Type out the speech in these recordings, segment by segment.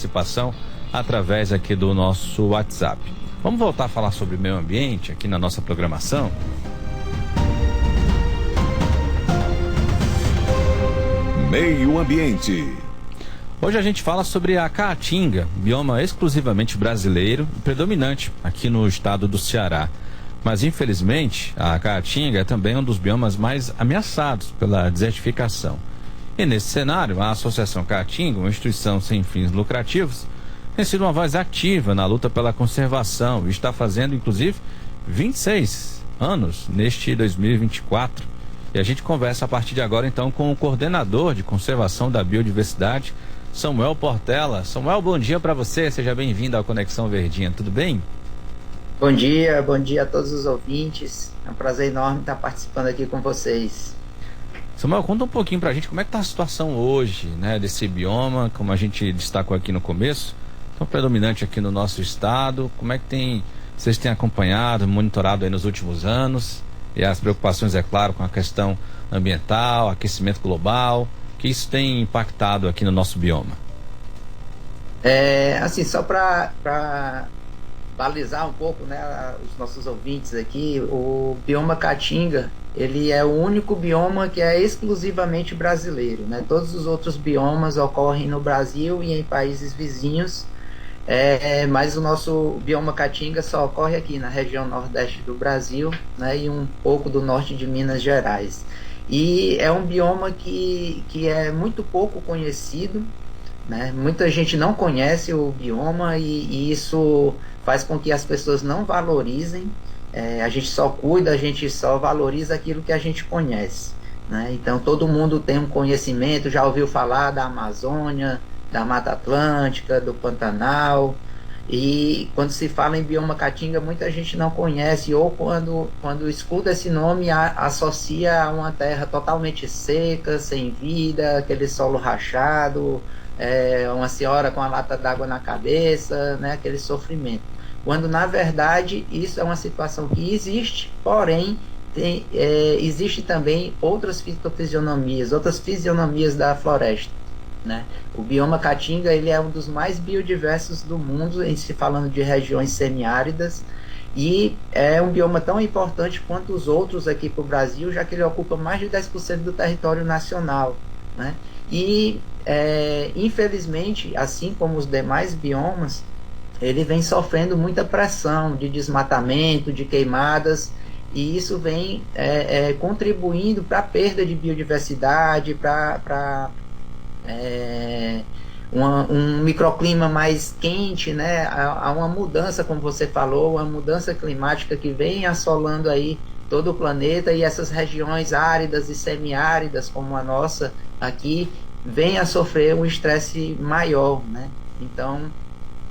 participação através aqui do nosso WhatsApp. Vamos voltar a falar sobre meio ambiente aqui na nossa programação? Meio ambiente. Hoje a gente fala sobre a caatinga, bioma exclusivamente brasileiro e predominante aqui no estado do Ceará. Mas infelizmente a caatinga é também um dos biomas mais ameaçados pela desertificação. E nesse cenário, a Associação Caatinga, uma instituição sem fins lucrativos, tem sido uma voz ativa na luta pela conservação e está fazendo inclusive 26 anos neste 2024. E a gente conversa a partir de agora então com o coordenador de conservação da biodiversidade, Samuel Portela. Samuel, bom dia para você, seja bem-vindo ao Conexão Verdinha, tudo bem? Bom dia a todos os ouvintes, é um prazer enorme estar participando aqui com vocês. Samuel, conta um pouquinho pra gente como é que tá a situação hoje, né, desse bioma, como a gente destacou aqui no começo, tão predominante aqui no nosso estado, como é que vocês têm acompanhado, monitorado aí nos últimos anos, e as preocupações, é claro, com a questão ambiental, aquecimento global, que isso tem impactado aqui no nosso bioma? Assim, só para balizar um pouco, né, os nossos ouvintes aqui, o bioma Caatinga, ele é o único bioma que é exclusivamente brasileiro, né? Todos os outros biomas ocorrem no Brasil e em países vizinhos, mas o nosso bioma Caatinga só ocorre aqui na região nordeste do Brasil, né, e um pouco do norte de Minas Gerais. E é um bioma que é muito pouco conhecido, né? Muita gente não conhece o bioma e isso faz com que as pessoas não valorizem. A gente só cuida, a gente só valoriza aquilo que a gente conhece, né? Então todo mundo tem um conhecimento, já ouviu falar da Amazônia, da Mata Atlântica, do Pantanal, e quando se fala em bioma Caatinga, muita gente não conhece, ou quando escuta esse nome, associa a uma terra totalmente seca, sem vida, aquele solo rachado, uma senhora com a lata d'água na cabeça, né, aquele sofrimento. Quando, na verdade, isso é uma situação que existe, porém, existe também outras fitofisionomias, outras fisionomias da floresta, né? O bioma Caatinga, ele é um dos mais biodiversos do mundo, em se falando de regiões semiáridas, e é um bioma tão importante quanto os outros aqui para o Brasil, já que ele ocupa mais de 10% do território nacional, né? E, infelizmente, assim como os demais biomas, ele vem sofrendo muita pressão de desmatamento, de queimadas, e isso vem contribuindo para a perda de biodiversidade, para um microclima mais quente, né? Há uma mudança, como você falou, uma mudança climática que vem assolando aí todo o planeta, e essas regiões áridas e semiáridas, como a nossa aqui, vem a sofrer um estresse maior, né? Então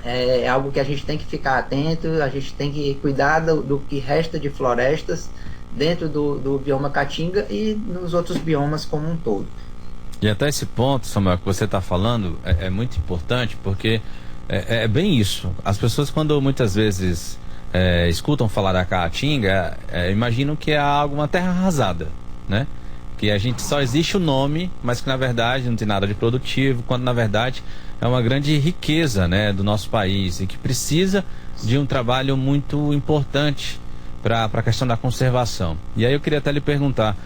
é algo que a gente tem que ficar atento, a gente tem que cuidar do que resta de florestas dentro do bioma Caatinga e nos outros biomas como um todo. E até esse ponto, Samuel, que você está falando é muito importante, porque é bem isso. As pessoas, quando muitas vezes escutam falar da Caatinga, imaginam que é uma terra arrasada, né? Que a gente só existe o nome, mas que na verdade não tem nada de produtivo, quando na verdade é uma grande riqueza, né, do nosso país, e que precisa de um trabalho muito importante para a questão da conservação. E aí eu queria até lhe perguntar,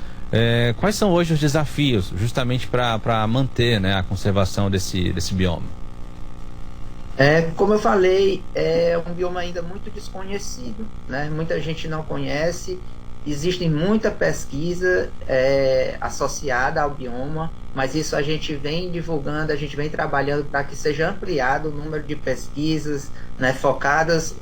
quais são hoje os desafios justamente para manter, né, a conservação desse bioma? Como eu falei, é um bioma ainda muito desconhecido, né? Muita gente não conhece, existe muita pesquisa associada ao bioma, mas isso a gente vem divulgando, a gente vem trabalhando para que seja ampliado o número de pesquisas, né, focadas,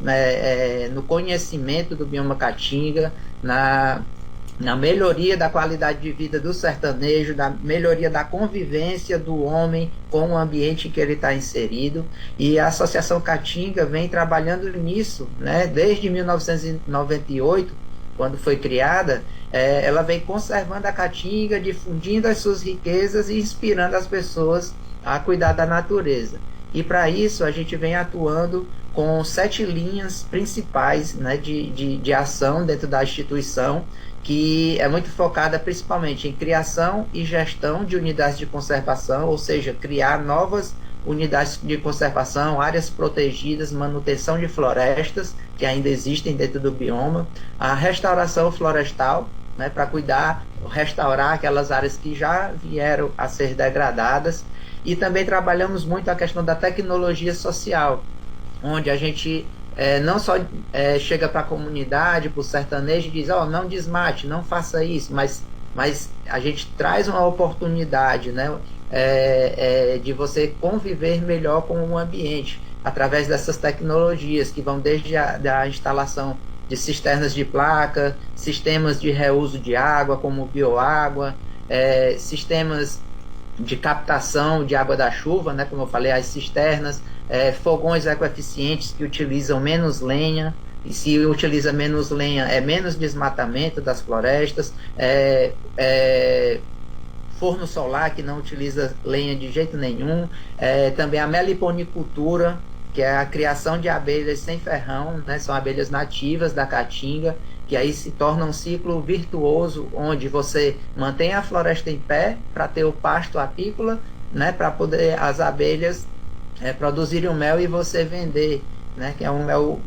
no conhecimento do bioma Caatinga, na melhoria da qualidade de vida do sertanejo, da melhoria da convivência do homem com o ambiente em que ele está inserido. E a Associação Caatinga vem trabalhando nisso, né, desde 1998, quando foi criada. Ela vem conservando a Caatinga, difundindo as suas riquezas e inspirando as pessoas a cuidar da natureza. E para isso a gente vem atuando com 7 linhas principais, né, de ação dentro da instituição, que é muito focada principalmente em criação e gestão de unidades de conservação, ou seja, criar novas unidades de conservação, áreas protegidas, manutenção de florestas, que ainda existem dentro do bioma, a restauração florestal, né, para cuidar, restaurar aquelas áreas que já vieram a ser degradadas, e também trabalhamos muito a questão da tecnologia social, onde a gente não só chega para a comunidade, para o sertanejo e diz, não desmate, não faça isso, mas a gente traz uma oportunidade, né, de você conviver melhor com o ambiente, através dessas tecnologias que vão desde a instalação de cisternas de placa, sistemas de reuso de água, como bioágua, sistemas de captação de água da chuva, né, como eu falei, as cisternas, fogões ecoeficientes que utilizam menos lenha, e se utiliza menos lenha, é menos desmatamento das florestas, forno solar que não utiliza lenha de jeito nenhum, também a meliponicultura, que é a criação de abelhas sem ferrão, né, são abelhas nativas da caatinga, que aí se torna um ciclo virtuoso, onde você mantém a floresta em pé para ter o pasto apícola, né, para poder as abelhas produzirem o mel e você vender, né, que é um mel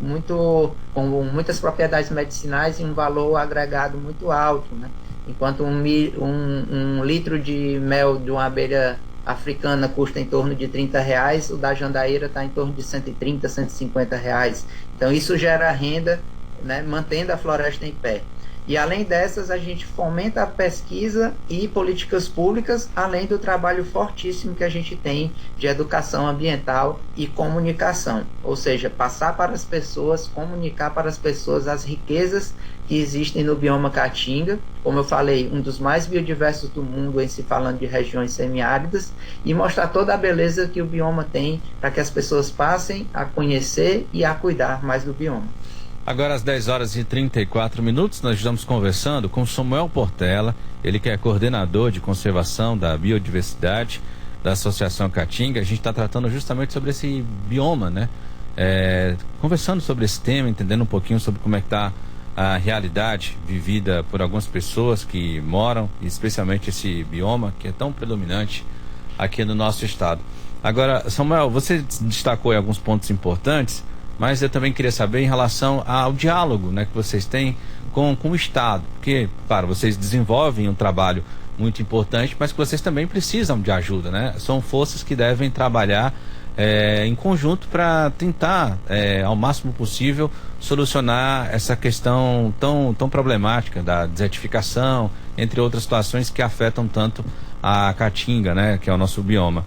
com muitas propriedades medicinais e um valor agregado muito alto, né? Enquanto um litro de mel de uma abelha africana custa em torno de R$30, o da jandaíra está em torno de R$130, R$150. Então isso gera renda, né, mantendo a floresta em pé. E além dessas, a gente fomenta a pesquisa e políticas públicas, além do trabalho fortíssimo que a gente tem de educação ambiental e comunicação. Ou seja, passar para as pessoas, comunicar para as pessoas as riquezas que existem no bioma Caatinga, como eu falei, um dos mais biodiversos do mundo em se falando de regiões semiáridas, e mostrar toda a beleza que o bioma tem para que as pessoas passem a conhecer e a cuidar mais do bioma. Agora às 10h34, nós estamos conversando com Samuel Portela, ele que é coordenador de conservação da biodiversidade da Associação Caatinga. A gente está tratando justamente sobre esse bioma, né? Conversando sobre esse tema, entendendo um pouquinho sobre como é que está a realidade vivida por algumas pessoas que moram, especialmente esse bioma que é tão predominante aqui no nosso estado. Agora, Samuel, você destacou aí alguns pontos importantes, mas eu também queria saber em relação ao diálogo, né, que vocês têm com o Estado, porque, claro, vocês desenvolvem um trabalho muito importante, mas que vocês também precisam de ajuda, né? São forças que devem trabalhar em conjunto para tentar, ao máximo possível, solucionar essa questão tão problemática da desertificação, entre outras situações que afetam tanto a Caatinga, né, que é o nosso bioma.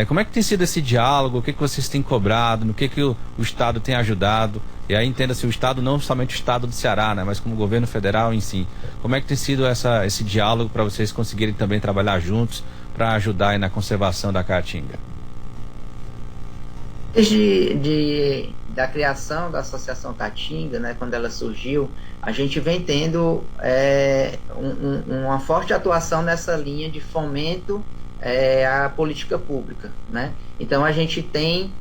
Como é que tem sido esse diálogo? O que vocês têm cobrado? No que o Estado tem ajudado? E aí entenda-se o Estado, não somente o Estado do Ceará, né, mas como o governo federal em si. Como é que tem sido esse diálogo para vocês conseguirem também trabalhar juntos para ajudar aí na conservação da Caatinga? Desde da criação da Associação Caatinga, né, quando ela surgiu, a gente vem tendo uma forte atuação nessa linha de fomento a política pública, né? Então a gente tem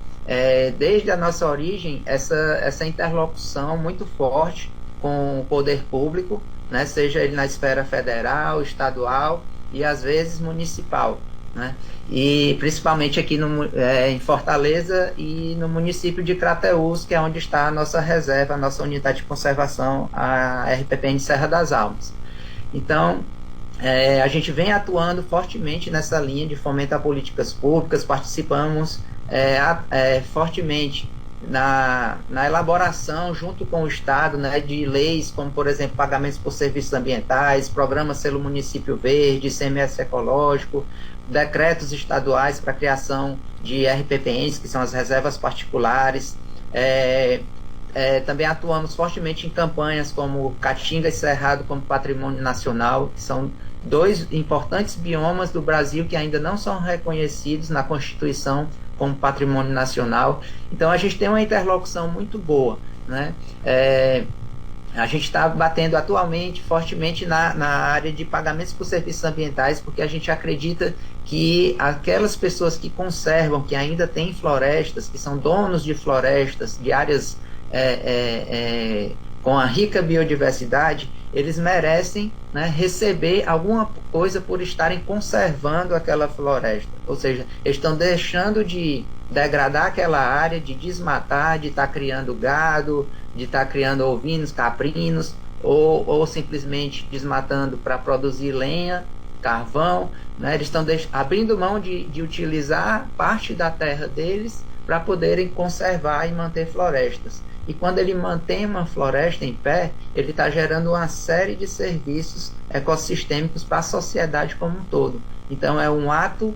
desde a nossa origem essa interlocução muito forte com o poder público, né? Seja ele na esfera federal, estadual e às vezes municipal, né? E principalmente aqui em Fortaleza e no município de Crateús, que é onde está a nossa reserva, a nossa unidade de conservação, a RPPN Serra das Almas. Então a gente vem atuando fortemente nessa linha de fomento a políticas públicas, participamos fortemente na elaboração, junto com o Estado, né, de leis como, por exemplo, pagamentos por serviços ambientais, programa Selo Município Verde, ICMS ecológico, decretos estaduais para a criação de RPPNs, que são as reservas particulares. Também atuamos fortemente em campanhas como Caatinga e Cerrado como Patrimônio Nacional, que são dois importantes biomas do Brasil que ainda não são reconhecidos na Constituição como Patrimônio Nacional. Então a gente tem uma interlocução muito boa, né? A gente está batendo atualmente fortemente na área de pagamentos por serviços ambientais, porque a gente acredita que aquelas pessoas que conservam, que ainda têm florestas, que são donos de florestas, de áreas com a rica biodiversidade, eles merecem, né, receber alguma coisa por estarem conservando aquela floresta. Ou seja, eles estão deixando de degradar aquela área, de desmatar, de estar criando gado, de estar criando ovinos, caprinos, ou simplesmente desmatando para produzir lenha, carvão, né? Eles estão abrindo mão de utilizar parte da terra deles para poderem conservar e manter florestas. E quando ele mantém uma floresta em pé, ele está gerando uma série de serviços ecossistêmicos para a sociedade como um todo. Então é um ato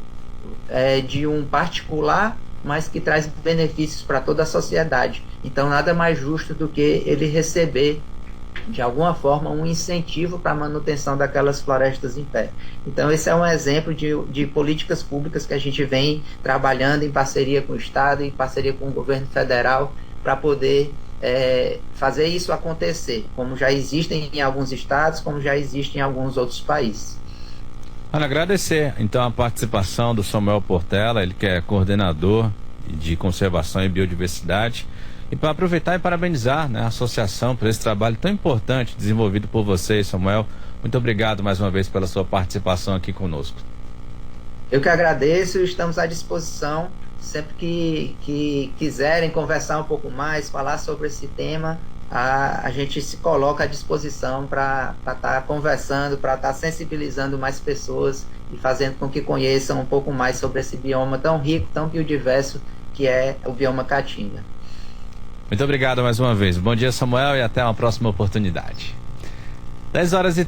de um particular, mas que traz benefícios para toda a sociedade. Então nada mais justo do que ele receber, de alguma forma, um incentivo para a manutenção daquelas florestas em pé. Então esse é um exemplo de políticas públicas que a gente vem trabalhando em parceria com o Estado, em parceria com o governo federal, para poder fazer isso acontecer, como já existem em alguns estados, como já existe em alguns outros países. Agradecer então a participação do Samuel Portela, ele que é coordenador de conservação e biodiversidade, e para aproveitar e parabenizar, né, a associação por esse trabalho tão importante desenvolvido por vocês, Samuel. Muito obrigado mais uma vez pela sua participação aqui conosco. Eu que agradeço, estamos à disposição. Sempre que quiserem conversar um pouco mais, falar sobre esse tema, a gente se coloca à disposição para estar conversando, para estar sensibilizando mais pessoas e fazendo com que conheçam um pouco mais sobre esse bioma tão rico, tão biodiverso que é o bioma Caatinga. Muito obrigado mais uma vez. Bom dia, Samuel, e até uma próxima oportunidade. 10h